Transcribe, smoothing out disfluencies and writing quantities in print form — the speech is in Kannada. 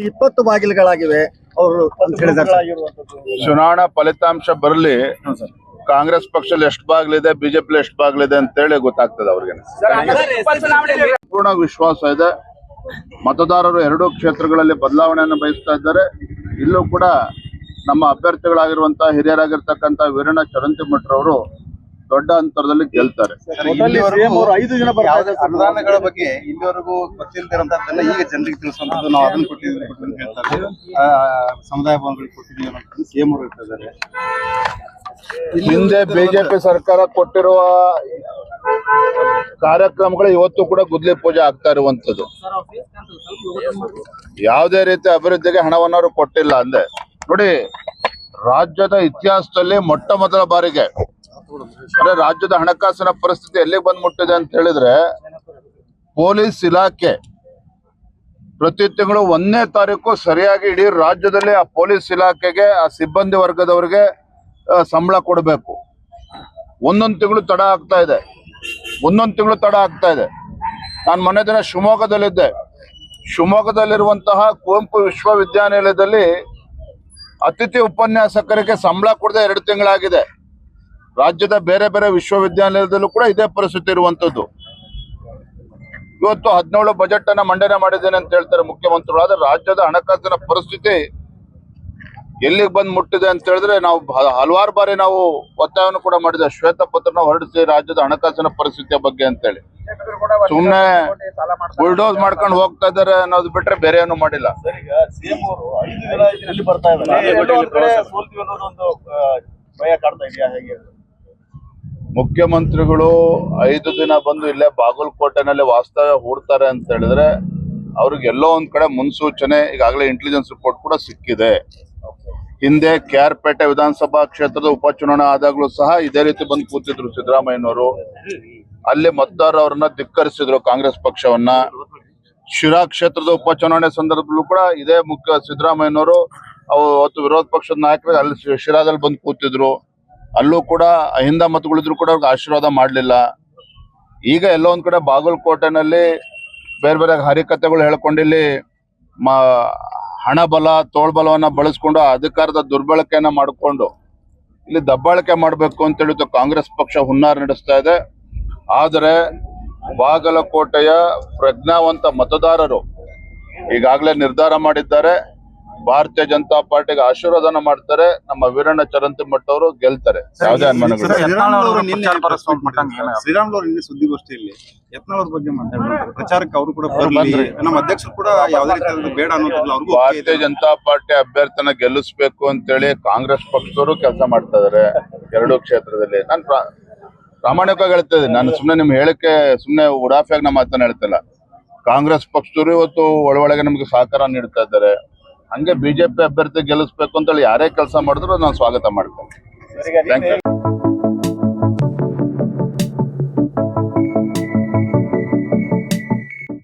20 ಬಾಗಿಲುಗಳಾಗಿವೆ ಅವರು ಅಂತ ಹೇಳಿದ್ದಾರೆ. ಚುನಾವಣಾ ಫಲಿತಾಂಶ ಬರಲಿ, ಕಾಂಗ್ರೆಸ್ ಪಕ್ಷದಲ್ಲಿ ಎಷ್ಟು ಬಾಗಿಲಿದೆ, ಬಿಜೆಪಿ ಎಷ್ಟು ಬಾಗಿಲಿದೆ ಅಂತ ಹೇಳಿ ಗೊತ್ತಾಗ್ತದೆ ಅವ್ರಿಗೆ. ಪೂರ್ಣ ವಿಶ್ವಾಸ ಇದೆ. ಮತದಾರರು ಎರಡೂ ಕ್ಷೇತ್ರಗಳಲ್ಲಿ ಬದಲಾವಣೆಯನ್ನು ಬಯಸ್ತಾ ಇದ್ದಾರೆ. ಇಲ್ಲೂ ಕೂಡ ನಮ್ಮ ಅಭ್ಯರ್ಥಿಗಳಾಗಿರುವಂತಹ ಹಿರಿಯರಾಗಿರ್ತಕ್ಕಂಥ ವೀರಣ್ಣ ಚರಂತಿಮಠರವರು ದೊಡ್ಡ ಅಂತರದಲ್ಲಿ ಗೆಲ್ತಾರೆ. ಅನುದಾನಗಳ ಬಗ್ಗೆ ಇಲ್ಲಿವರೆಗೂ ಗೊತ್ತಿಲ್ಲದಿರೋಂಥದ್ದನ್ನ ಈಗ ಜನರಿಗೆ ತಿಳಿಸುವಂಥದ್ದು, ನಾವು ಅದನ್ನು ಕೊಟ್ಟಿದ್ದೀವಿ ಅಂತ ಹೇಳ್ತಾರೆ. ಸಮುದಾಯ ಭವನಗಳಿಗೆ ಕೊಟ್ಟಿದ್ದೀವಿ ಅನ್ನೋದು ಸಿಎಂ ಅವರು ಹೇಳ್ತಿದ್ದಾರೆ. ಹಿಂದೆ ಬಿಜೆಪಿ ಸರ್ಕಾರ ಕೊಟ್ಟಿರುವ ಕಾರ್ಯಕ್ರಮಗಳು ಇವತ್ತು ಕೂಡ ಗುದ್ಲಿ ಪೂಜೆ ಆಗ್ತಾ ಇರುವಂತದ್ದು. ಯಾವುದೇ ರೀತಿ ಅಭಿವೃದ್ಧಿಗೆ ಹಣವನ್ನು ಕೊಟ್ಟಿಲ್ಲ ಅಂದೆ. ನೋಡಿ, ರಾಜ್ಯದ ಇತಿಹಾಸದಲ್ಲಿ ಮೊಟ್ಟ ಮೊದಲ ಬಾರಿಗೆ ಅಂದ್ರೆ ರಾಜ್ಯದ ಹಣಕಾಸಿನ ಪರಿಸ್ಥಿತಿ ಎಲ್ಲಿಗೆ ಬಂದ್ ಮುಟ್ಟಿದೆ ಅಂತ ಹೇಳಿದ್ರೆ, ಪೊಲೀಸ್ ಇಲಾಖೆ ಪ್ರತಿ ತಿಂಗಳು 1ನೇ ತಾರೀಕು ಸರಿಯಾಗಿ ಇಡೀ ರಾಜ್ಯದಲ್ಲಿ ಆ ಪೊಲೀಸ್ ಇಲಾಖೆಗೆ ಆ ಸಿಬ್ಬಂದಿ ವರ್ಗದವರಿಗೆ ಸಂಬಳ ಕೊಡಬೇಕು. ಒಂದೊಂದು ತಿಂಗಳು ತಡ ಆಗ್ತಾ ಇದೆ. ನಾನು ಮೊನ್ನೆ ದಿನ ಶಿವಮೊಗ್ಗದಲ್ಲಿದ್ದೆ. ಶಿವಮೊಗ್ಗದಲ್ಲಿರುವಂತಹ ಕುವೆಂಪು ವಿಶ್ವವಿದ್ಯಾನಿಲಯದಲ್ಲಿ ಅತಿಥಿ ಉಪನ್ಯಾಸಕರಿಗೆ ಸಂಬಳ ಕೊಡದೆ 2 ತಿಂಗಳಾಗಿದೆ. ರಾಜ್ಯದ ಬೇರೆ ಬೇರೆ ವಿಶ್ವವಿದ್ಯಾನಿಲಯದಲ್ಲೂ ಕೂಡ ಇದೇ ಪರಿಸ್ಥಿತಿ ಇರುವಂತದ್ದು. ಇವತ್ತು 17 ಬಜೆಟ್ ಅನ್ನ ಮಂಡನೆ ಮಾಡಿದ್ದೇನೆ ಅಂತ ಹೇಳ್ತಾರೆ ಮುಖ್ಯಮಂತ್ರಿಗಳು. ಆದ್ರೆ ರಾಜ್ಯದ ಹಣಕಾಸಿನ ಪರಿಸ್ಥಿತಿ ಎಲ್ಲಿಗೆ ಬಂದ್ ಮುಟ್ಟಿದೆ ಅಂತ ಹೇಳಿದ್ರೆ, ನಾವು ಹಲವಾರು ಬಾರಿ ನಾವು ಒತ್ತಾಯವನ್ನು ಕೂಡ ಮಾಡಿದೆ, ಶ್ವೇತಪತ್ರನ ಹೊರಡಿಸಿ ರಾಜ್ಯದ ಹಣಕಾಸಿನ ಪರಿಸ್ಥಿತಿಯ ಬಗ್ಗೆ ಅಂತೇಳಿ. ಸುಮ್ನೆ ಬುಲ್ಡೋಸ್ ಮಾಡ್ಕೊಂಡು ಹೋಗ್ತಾ ಇದಾರೆ ಅನ್ನೋದು ಬಿಟ್ರೆ ಬೇರೆ ಏನು ಮಾಡಿಲ್ಲ. ಮುಖ್ಯಮಂತ್ರಿಗಳು 5 ದಿನ ಬಂದು ಇಲ್ಲೇ ಬಾಗಲಕೋಟೆನಲ್ಲಿ ವಾಸ್ತವ್ಯ ಹೂಡ್ತಾರೆ ಅಂತ ಹೇಳಿದ್ರೆ, ಅವ್ರಿಗೆ ಎಲ್ಲೋ ಒಂದ್ ಕಡೆ ಮುನ್ಸೂಚನೆ ಈಗಾಗಲೇ ಇಂಟೆಲಿಜೆನ್ಸ್ ರಿಪೋರ್ಟ್ ಕೂಡ ಸಿಕ್ಕಿದೆ. ಹಿಂದೆ KR-ಪೇಟೆ ವಿಧಾನಸಭಾ ಕ್ಷೇತ್ರದ ಉಪಚುನಾವಣೆ ಆದಾಗ್ಲೂ ಸಹ ಇದೇ ರೀತಿ ಬಂದು ಕೂತಿದ್ರು ಸಿದ್ದರಾಮಯ್ಯನವರು. ಅಲ್ಲಿ ಮತದಾರರು ಅವ್ರನ್ನ ಧಿಕ್ಕರಿಸಿದ್ರು, ಕಾಂಗ್ರೆಸ್ ಪಕ್ಷವನ್ನ. ಶಿರಾ ಕ್ಷೇತ್ರದ ಉಪಚುನಾವಣೆ ಸಂದರ್ಭದಲ್ಲೂ ಕೂಡ ಇದೇ ಸಿದ್ದರಾಮಯ್ಯನವರು ಅವತ್ತು ವಿರೋಧ ಪಕ್ಷದ ನಾಯಕರು ಅಲ್ಲಿ ಶಿರಾದಲ್ಲಿ ಬಂದು ಕೂತಿದ್ರು. ಅಲ್ಲೂ ಕೂಡ ಅಹಿಂದ ಮತಗಳಿದ್ರು ಕೂಡ ಅವ್ರಿಗೆ ಆಶೀರ್ವಾದ ಮಾಡಲಿಲ್ಲ. ಈಗ ಎಲ್ಲೋ ಒಂದ್ ಕಡೆ ಬಾಗಲಕೋಟೆನಲ್ಲಿ ಬೇರೆ ಬೇರೆ ಹರಿಕತೆಗಳು ಹೇಳ್ಕೊಂಡು ಇಲ್ಲಿ ಹಣ ಬಲ ತೋಳ್ಬಲವನ್ನ ಬಳಸ್ಕೊಂಡು ಅಧಿಕಾರದ ದುರ್ಬಳಕೆಯನ್ನ ಮಾಡಿಕೊಂಡು ಇಲ್ಲಿ ದಬ್ಬಾಳಿಕೆ ಮಾಡಬೇಕು ಅಂತ ಹೇಳಿದ್ದು ಕಾಂಗ್ರೆಸ್ ಪಕ್ಷ ಹುನ್ನಾರ ನಡೆಸ್ತಾ ಇದೆ. ಆದರೆ ಬಾಗಲಕೋಟೆಯ ಪ್ರಜ್ಞಾವಂತ ಮತದಾರರು ಈಗಾಗಲೇ ನಿರ್ಧಾರ ಮಾಡಿದ್ದಾರೆ, ಭಾರತೀಯ ಜನತಾ ಪಾರ್ಟಿಗೆ ಆಶೀರ್ವಾದನ ಮಾಡ್ತಾರೆ. ನಮ್ಮ ವೀರಣ್ಣ ಚರಂತಿಮಠ ಅವರು ಗೆಲ್ತಾರೆ, ಯಾವುದೇ ಅನುಮಾನಗಳು. ಶ್ರೀರಾಮುಲು ನಿನ್ನೆ ಸುದ್ದಿಗೋಷ್ಠಿಯಲ್ಲಿ ಯತ್ನಾಳ್ ಅವ್ರ ಬಗ್ಗೆ ಮಾತಾಡಿದ್ರು. ಪ್ರಚಾರಕ್ಕೆ ಅವರು ಕೂಡ ನಮ್ಮ ಅಧ್ಯಕ್ಷರು ಕೂಡ ಯಾವುದೇ ರೀತಿ ಬೇಡ ಅನ್ನೋದು. ಭಾರತೀಯ ಜನತಾ ಪಾರ್ಟಿ ಅಭ್ಯರ್ಥಿನ ಗೆಲ್ಲಿಸ್ಬೇಕು ಅಂತೇಳಿ ಕಾಂಗ್ರೆಸ್ ಪಕ್ಷದವರು ಕೆಲಸ ಮಾಡ್ತಾ ಇದಾರೆ 2 ಕ್ಷೇತ್ರದಲ್ಲಿ. ನಾನು ಪ್ರಾಮಾಣಿಕವಾಗಿ ಹೇಳ್ತಾ ಇದ್ದೀನಿ. ನಾನು ಸುಮ್ಮನೆ ನಿಮ್ಗೆ ಹೇಳಿಕೆ ಸುಮ್ಮನೆ ಉಡಾಫಿಯಾಗಿ ನಮ್ಮ ಮಾತನ್ನ ಹೇಳ್ತಿಲ್ಲ. ಕಾಂಗ್ರೆಸ್ ಪಕ್ಷದವರು ಇವತ್ತು ಒಳಗೆ ನಮ್ಗೆ ಸಹಕಾರ ನೀಡ್ತಾ ಇದ್ದಾರೆ. ಹಂಗೆ ಬಿಜೆಪಿ ಅಭ್ಯರ್ಥಿ ಗೆಲ್ಲಿಸ್ಬೇಕು ಅಂತೇಳಿ ಯಾರೇ ಕೆಲಸ ಮಾಡಿದ್ರು ನಾನು ಸ್ವಾಗತ ಮಾಡ್ತೇನೆ. Thank you.